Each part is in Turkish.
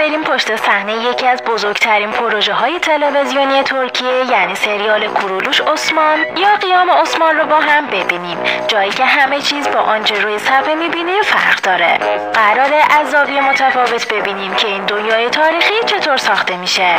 بریم پشت صحنه یکی از بزرگترین پروژه های تلویزیونی ترکیه، یعنی سریال کوروش عثمان یا قیام عثمان رو با هم ببینیم. جایی که همه چیز با آنچه روی صفحه میبینیم فرق داره. قراره از زاویه متفاوت ببینیم که این دنیای تاریخی چطور ساخته میشه.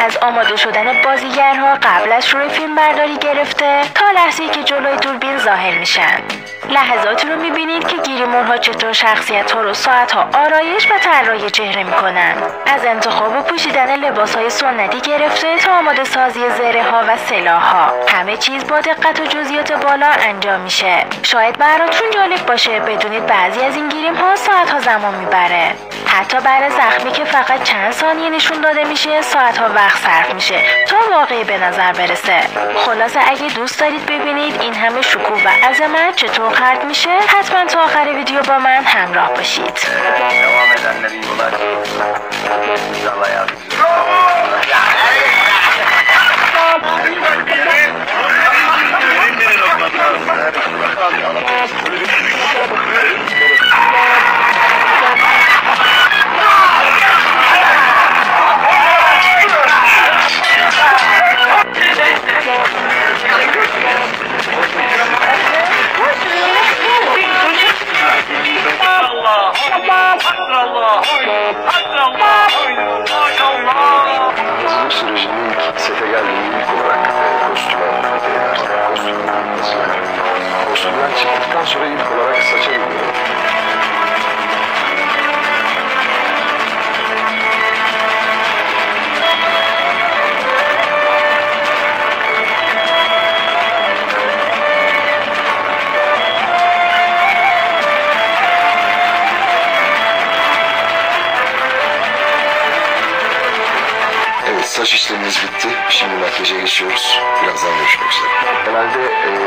از آماده شدن بازیگرها قبل از شروع فیلم برداری گرفته تا لحظه‌ای که جلوی دوربین ظاهر میشن. لحظاتی رو میبینید که گیریمورها چطور شخصیت‌ها رو ساعت‌ها آرایش و طراحی چهره میکنن. از انتخاب و پوشیدن لباس‌های سنتی گرفته تا آماده سازی زره‌ها و سلاح‌ها، همه چیز با دقت و جزئیات بالا انجام میشه. شاید براتون جالب باشه بدونید بعضی از این گیریم‌ها ساعت‌ها زمان میبره. حتی برای زخمی که فقط چند ثانیه نشون داده میشه ساعت‌ها وقت صرف میشه تا واقعی به نظر برسه. خلاصه اگه دوست دارید ببینید این همه شکوه و عظمت چطور خلق میشه، حتما تا آخر ویدیو با من همراه باشید. Hazırlık sürecinin sete geldiğinde ilk olarak kostümden çıktıktan sonra ilk olarak saça gidiyorum. Saç işlemimiz bitti. Şimdi makyaja geçiyoruz. Birazdan görüşmek üzere. Genelde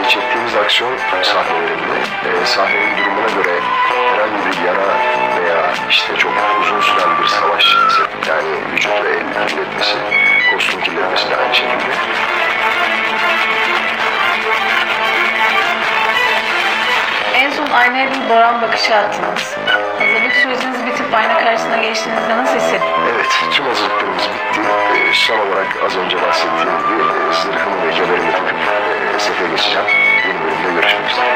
çektiğimiz aksiyon sahnelerinde sahnenin durumuna göre herhangi bir yara veya işte çok uzun süren bir savaş, yani vücut ve el kirletmesi, kostüm kirletmesi de aynı şekilde. En son aynaya bir boran bakışı attınız. Hazırlık süreciniz bitip ayna karşısına geçtiğinizde nasıl hissettiniz? Evet, tüm hazırlıklarımız bitti. Son olarak az önce bahsettiğim gibi zırhımı ve kemerimi takıp sete geçeceğim. Yeni bölümde görüşmek üzere.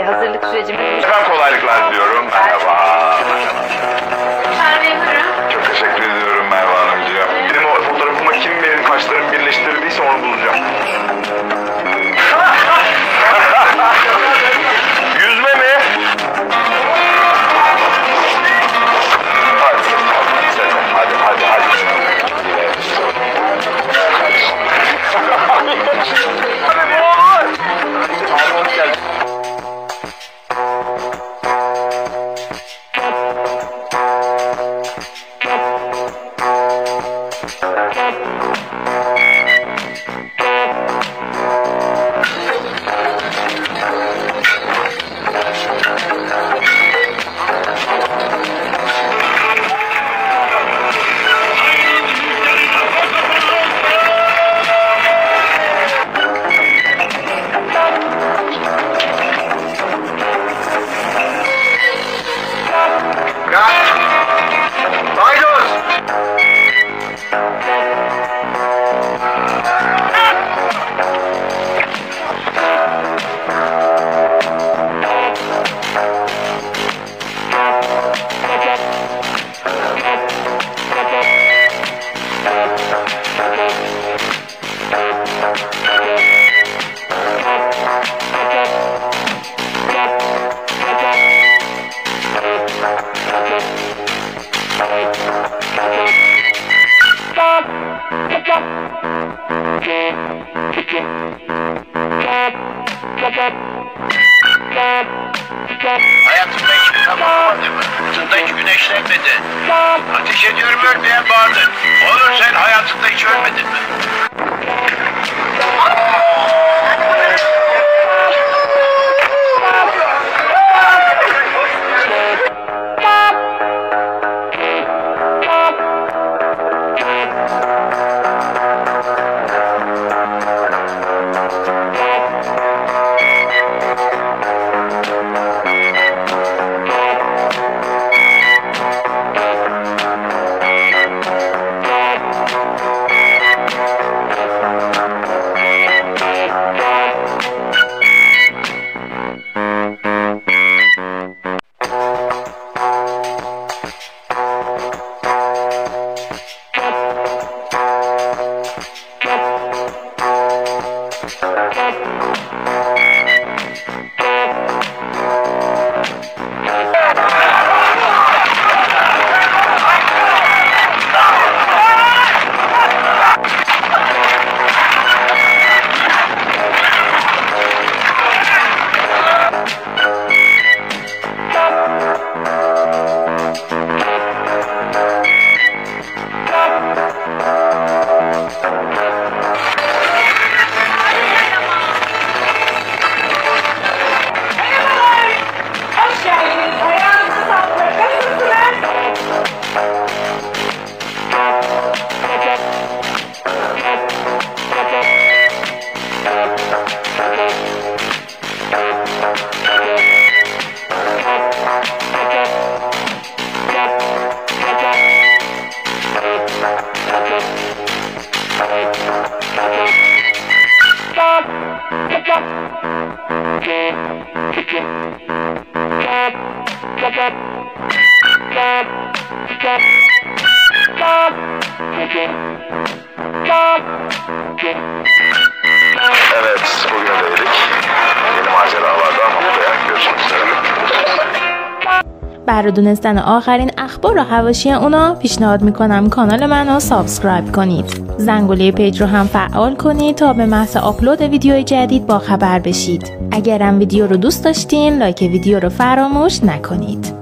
Hazırlık sürecimiz Efendim kolaylıklar diliyorum. Merhaba. Çok teşekkür ediyorum Merve Hanımcığım. Benim o fotoğrafıma kim benim kaşlarımı birleştirdiyse onu bulacağım. Yüzme mi? Hadi. Hadi. Hayatımda hiç kitap okumadım. Hayatımda hiç güneşlenmedi. Ateş ediyorum ölmeyen vardı. Oğlum sen hayatında hiç ölmedin mi? Evet, bugün öyleydik. Yeni maceralarda haftaya görüşmek üzere. برای دونستن آخرین اخبار و حواشی اونا پیشنهاد میکنم کانال منو سابسکرایب کنید. زنگوله پیج رو هم فعال کنید تا به محض آپلود ویدیوی جدید با خبر بشید. اگرم ویدیو رو دوست داشتین لایک ویدیو رو فراموش نکنید.